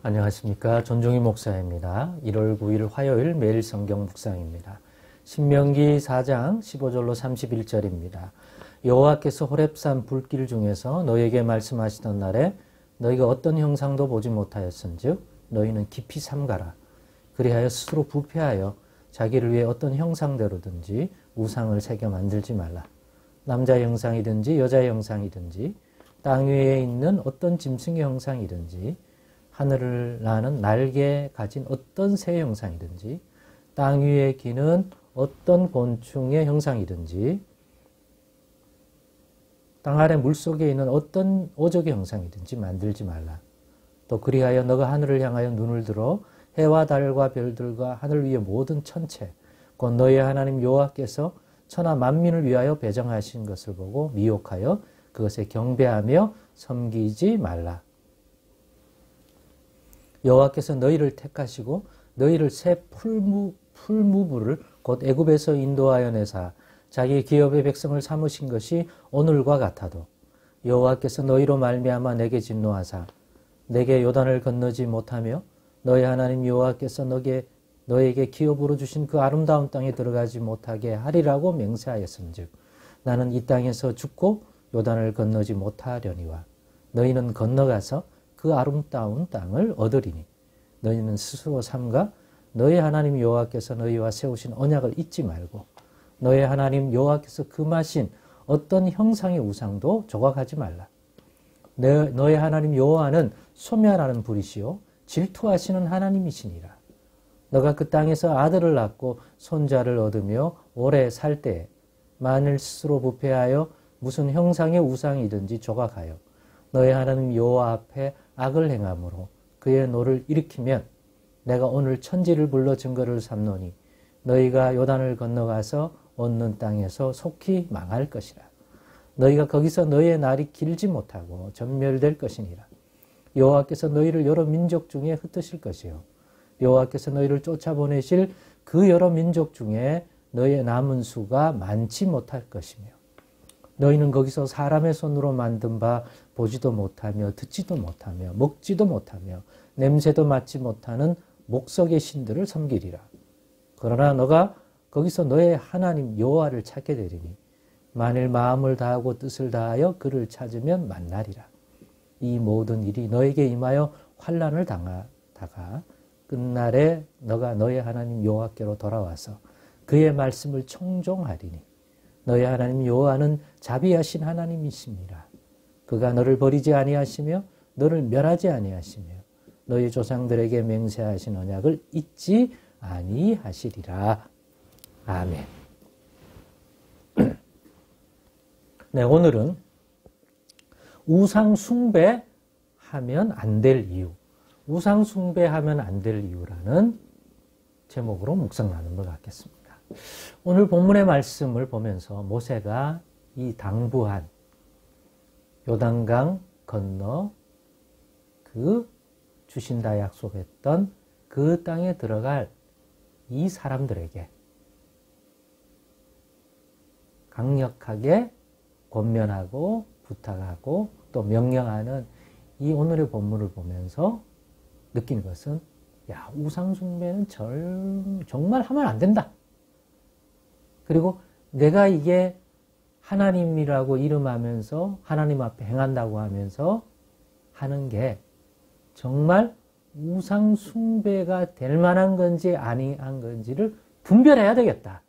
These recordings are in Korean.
안녕하십니까. 전종희 목사입니다. 1월 9일 화요일 매일 성경 묵상입니다. 신명기 4장 15절로 31절입니다. 여호와께서 호렙산 불길 중에서 너에게 말씀하시던 날에 너희가 어떤 형상도 보지 못하였은즉 너희는 깊이 삼가라. 그리하여 스스로 부패하여 자기를 위해 어떤 형상대로든지 우상을 새겨 만들지 말라. 남자 형상이든지 여자 형상이든지 땅 위에 있는 어떤 짐승의 형상이든지 하늘을 나는 날개 가진 어떤 새 형상이든지 땅 위에 기는 어떤 곤충의 형상이든지 땅 아래 물속에 있는 어떤 오적의 형상이든지 만들지 말라. 또 그리하여 너가 하늘을 향하여 눈을 들어 해와 달과 별들과 하늘 위의 모든 천체 곧 너의 하나님 여호와께서 천하 만민을 위하여 배정하신 것을 보고 미혹하여 그것에 경배하며 섬기지 말라. 여호와께서 너희를 택하시고 너희를 새 풀무불을 곧 애굽에서 인도하여 내사 자기 기업의 백성을 삼으신 것이 오늘과 같아도 여호와께서 너희로 말미암아 내게 진노하사 내게 요단을 건너지 못하며 너희 하나님 여호와께서 너에게 기업으로 주신 그 아름다운 땅에 들어가지 못하게 하리라고 맹세하였은즉 나는 이 땅에서 죽고 요단을 건너지 못하려니와 너희는 건너가서 그 아름다운 땅을 얻으리니 너희는 스스로 삼가 너희 하나님 여호와께서 너희와 세우신 언약을 잊지 말고 너희 하나님 여호와께서 금하신 어떤 형상의 우상도 조각하지 말라. 너희 하나님 여호와는 소멸하는 불이시요 질투하시는 하나님이시니라. 너가 그 땅에서 아들을 낳고 손자를 얻으며 오래 살 때에 만일 스스로 부패하여 무슨 형상의 우상이든지 조각하여 너희 하나님 여호와 앞에 악을 행함으로 그의 노를 일으키면 내가 오늘 천지를 불러 증거를 삼노니 너희가 요단을 건너가서 얻는 땅에서 속히 망할 것이라. 너희가 거기서 너희의 날이 길지 못하고 전멸될 것이니라. 여호와께서 너희를 여러 민족 중에 흩으실 것이요 여호와께서 너희를 쫓아보내실 그 여러 민족 중에 너희의 남은 수가 많지 못할 것이며 너희는 거기서 사람의 손으로 만든 바 보지도 못하며 듣지도 못하며 먹지도 못하며 냄새도 맡지 못하는 목석의 신들을 섬기리라. 그러나 너가 거기서 너의 하나님 여호와를 찾게 되리니 만일 마음을 다하고 뜻을 다하여 그를 찾으면 만나리라. 이 모든 일이 너에게 임하여 환난을 당하다가 끝날에 너가 너의 하나님 여호와께로 돌아와서 그의 말씀을 청종하리니 너의 하나님 여호와는 자비하신 하나님이십니다. 그가 너를 버리지 아니하시며 너를 멸하지 아니하시며 너희 조상들에게 맹세하신 언약을 잊지 아니하시리라. 아멘. 네, 오늘은 우상 숭배하면 안 될 이유, 우상 숭배하면 안 될 이유라는 제목으로 묵상 나눔을 갖겠습니다. 오늘 본문의 말씀을 보면서 모세가 이 당부한 요단강 건너 그 주신다 약속했던 그 땅에 들어갈 이 사람들에게 강력하게 권면하고 부탁하고 또 명령하는 이 오늘의 본문을 보면서 느낀 것은 야, 우상숭배는 정말 하면 안 된다. 그리고 내가 이게 하나님이라고 이름하면서 하나님 앞에 행한다고 하면서 하는 게 정말 우상 숭배가 될 만한 건지 아니한 건지를 분별해야 되겠다.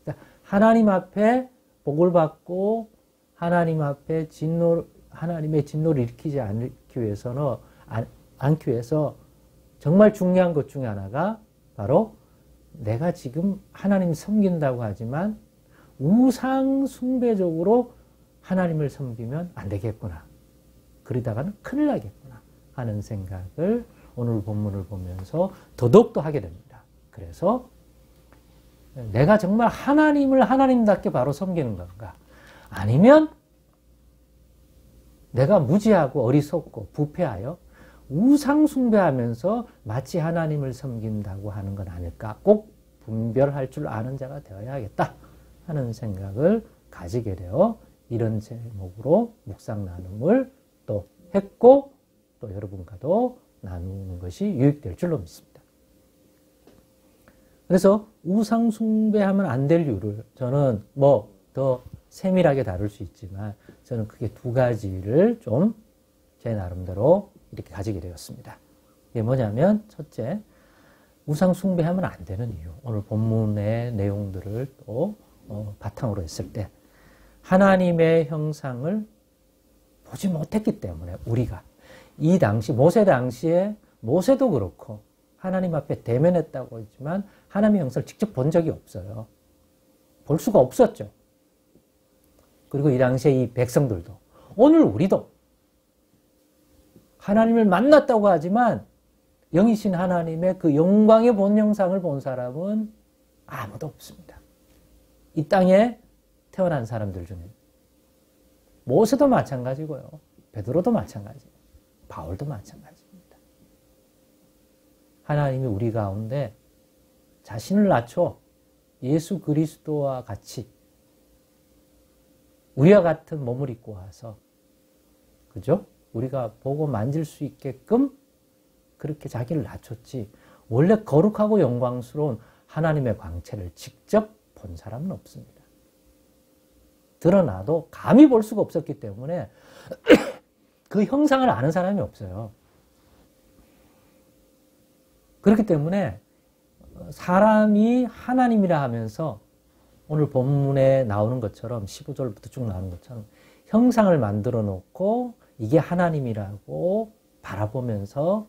그러니까 하나님 앞에 복을 받고 하나님 앞에 하나님의 진노를 일으키지 않기 위해서 정말 중요한 것 중에 하나가 바로 내가 지금 하나님 섬긴다고 하지만 우상 숭배적으로 하나님을 섬기면 안 되겠구나. 그러다가는 큰일 나겠구나 하는 생각을 오늘 본문을 보면서 더더욱 더 하게 됩니다. 그래서 내가 정말 하나님을 하나님답게 바로 섬기는 건가? 아니면 내가 무지하고 어리석고 부패하여 우상 숭배하면서 마치 하나님을 섬긴다고 하는 건 아닐까? 꼭 분별할 줄 아는 자가 되어야겠다 하는 생각을 가지게 되어 이런 제목으로 묵상 나눔을 또 했고 또 여러분과도 나누는 것이 유익될 줄로 믿습니다. 그래서 우상 숭배하면 안 될 이유를 저는 뭐 더 세밀하게 다룰 수 있지만 저는 크게 두 가지를 좀 제 나름대로 이렇게 가지게 되었습니다. 이게 뭐냐면 첫째, 우상 숭배하면 안 되는 이유. 오늘 본문의 내용들을 또 바탕으로 했을 때 하나님의 형상을 보지 못했기 때문에 우리가 이 당시 모세 당시에 모세도 그렇고 하나님 앞에 대면했다고 했지만 하나님의 형상을 직접 본 적이 없어요. 볼 수가 없었죠. 그리고 이 당시에 이 백성들도 오늘 우리도 하나님을 만났다고 하지만 영이신 하나님의 그 영광의 본 형상을 본 사람은 아무도 없습니다. 이 땅에 태어난 사람들 중에 모세도 마찬가지고요. 베드로도 마찬가지고 바울도 마찬가지입니다. 하나님이 우리 가운데 자신을 낮춰 예수 그리스도와 같이 우리와 같은 몸을 입고 와서 그죠? 우리가 보고 만질 수 있게끔 그렇게 자기를 낮췄지 원래 거룩하고 영광스러운 하나님의 광채를 직접 본 사람은 없습니다. 드러나도 감히 볼 수가 없었기 때문에 그 형상을 아는 사람이 없어요. 그렇기 때문에 사람이 하나님이라 하면서 오늘 본문에 나오는 것처럼 15절부터 쭉 나오는 것처럼 형상을 만들어 놓고 이게 하나님이라고 바라보면서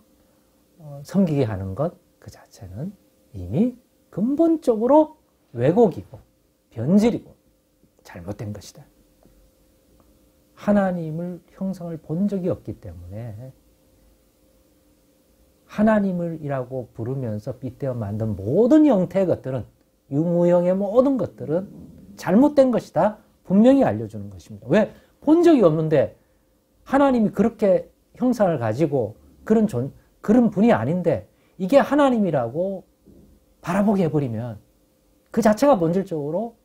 섬기게 하는 것 그 자체는 이미 근본적으로 왜곡이고 변질이고 잘못된 것이다. 하나님을 형상을 본 적이 없기 때문에 하나님이라고 부르면서 빗대어 만든 모든 형태의 것들은 유무형의 모든 것들은 잘못된 것이다. 분명히 알려주는 것입니다. 왜? 본 적이 없는데 하나님이 그렇게 형상을 가지고 그런 분이 아닌데 이게 하나님이라고 바라보게 해버리면 그 자체가 본질적으로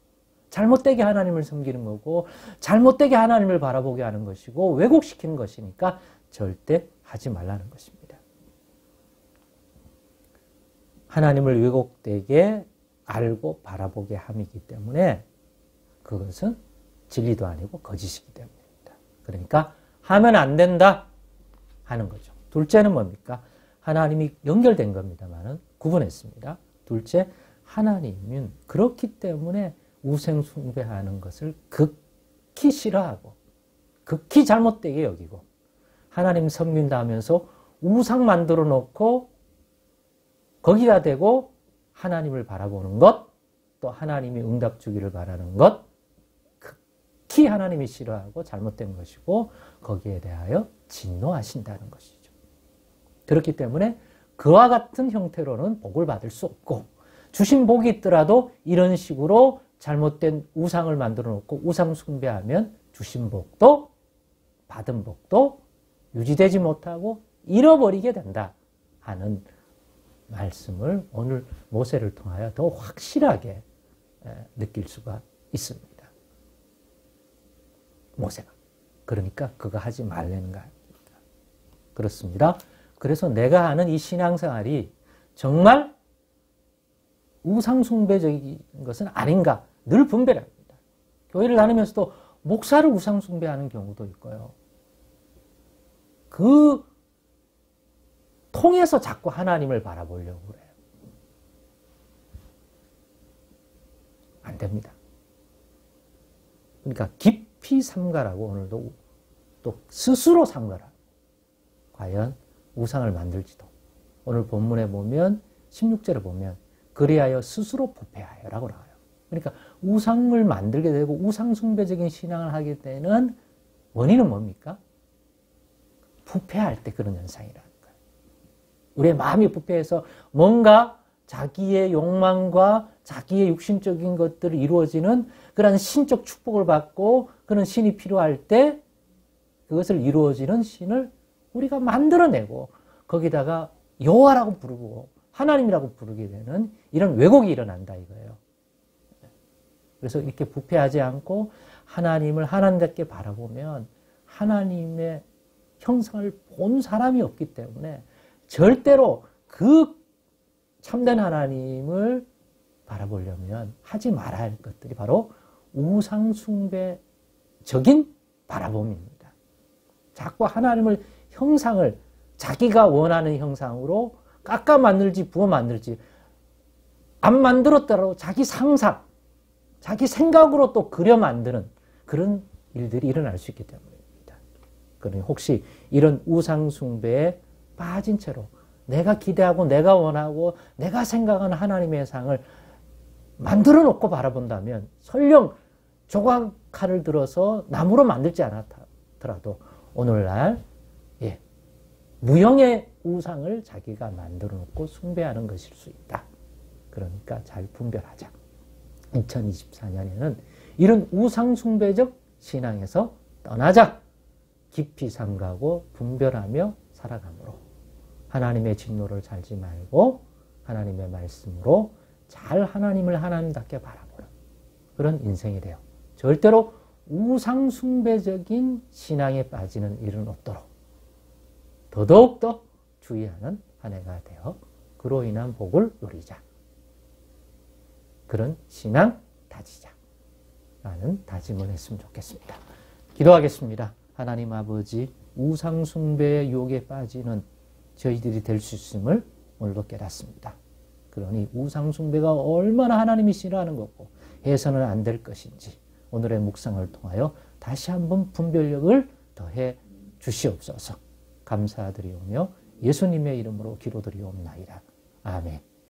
잘못되게 하나님을 섬기는 거고 잘못되게 하나님을 바라보게 하는 것이고 왜곡시키는 것이니까 절대 하지 말라는 것입니다. 하나님을 왜곡되게 알고 바라보게 함이기 때문에 그것은 진리도 아니고 거짓이기 때문입니다. 그러니까 하면 안 된다 하는 거죠. 둘째는 뭡니까? 하나님이 연결된 겁니다만은 구분했습니다. 둘째, 하나님은 그렇기 때문에 우상 숭배하는 것을 극히 싫어하고 극히 잘못되게 여기고 하나님 섬긴다 하면서 우상 만들어 놓고 거기다 대고 하나님을 바라보는 것, 또 하나님이 응답 주기를 바라는 것, 극히 하나님이 싫어하고 잘못된 것이고 거기에 대하여 진노하신다는 것이죠. 그렇기 때문에 그와 같은 형태로는 복을 받을 수 없고 주신 복이 있더라도 이런 식으로 잘못된 우상을 만들어 놓고 우상 숭배하면 주신 복도 받은 복도 유지되지 못하고 잃어버리게 된다 하는 말씀을 오늘 모세를 통하여 더 확실하게 느낄 수가 있습니다. 모세가. 그러니까 그거 하지 말라는 거 아닙니까? 그렇습니다. 그래서 내가 하는 이 신앙생활이 정말 우상숭배적인 것은 아닌가 늘 분별을 합니다. 교회를 다니면서도 목사를 우상숭배하는 경우도 있고요. 그 통해서 자꾸 하나님을 바라보려고 그래요. 안 됩니다. 그러니까 깊이 삼가라고 오늘도 또 스스로 삼가라. 과연 우상을 만들지도. 오늘 본문에 보면 16절에 보면 그리하여 스스로 부패하여라고 나와요. 그러니까 우상을 만들게 되고 우상숭배적인 신앙을 하게 되는 원인은 뭡니까? 부패할 때 그런 현상이라는 거예요. 우리의 마음이 부패해서 뭔가 자기의 욕망과 자기의 육신적인 것들을 이루어지는 그런 신적 축복을 받고 그런 신이 필요할 때 그것을 이루어지는 신을 우리가 만들어내고 거기다가 여호와라고 부르고 하나님이라고 부르게 되는 이런 왜곡이 일어난다 이거예요. 그래서 이렇게 부패하지 않고 하나님을 하나님답게 바라보면 하나님의 형상을 본 사람이 없기 때문에 절대로 그 참된 하나님을 바라보려면 하지 말아야 할 것들이 바로 우상숭배적인 바라봄입니다. 자꾸 하나님을 형상을 자기가 원하는 형상으로 깎아 만들지 부어 만들지 안 만들었더라도 자기 상상, 자기 생각으로 또 그려 만드는 그런 일들이 일어날 수 있기 때문입니다. 그러니 혹시 이런 우상숭배에 빠진 채로 내가 기대하고 내가 원하고 내가 생각하는 하나님의 상을 만들어 놓고 바라본다면 설령 조각 칼을 들어서 나무로 만들지 않았더라도 오늘날 무형의 우상을 자기가 만들어 놓고 숭배하는 것일 수 있다. 그러니까 잘 분별하자. 2024년에는 이런 우상숭배적 신앙에서 떠나자. 깊이 삼가고 분별하며 살아가므로 하나님의 진노를 살지 말고 하나님의 말씀으로 잘 하나님을 하나님답게 바라보는 그런 인생이 돼요. 절대로 우상숭배적인 신앙에 빠지는 일은 없도록 더더욱더 주의하는 한 해가 되어 그로 인한 복을 누리자. 그런 신앙 다지자. 라는 다짐을 했으면 좋겠습니다. 기도하겠습니다. 하나님 아버지, 우상숭배의 유혹에 빠지는 저희들이 될 수 있음을 오늘도 깨닫습니다. 그러니 우상숭배가 얼마나 하나님이 싫어하는 것고 해서는 안 될 것인지 오늘의 묵상을 통하여 다시 한번 분별력을 더해 주시옵소서. 감사드리오며 예수님의 이름으로 기도드리옵나이다. 아멘.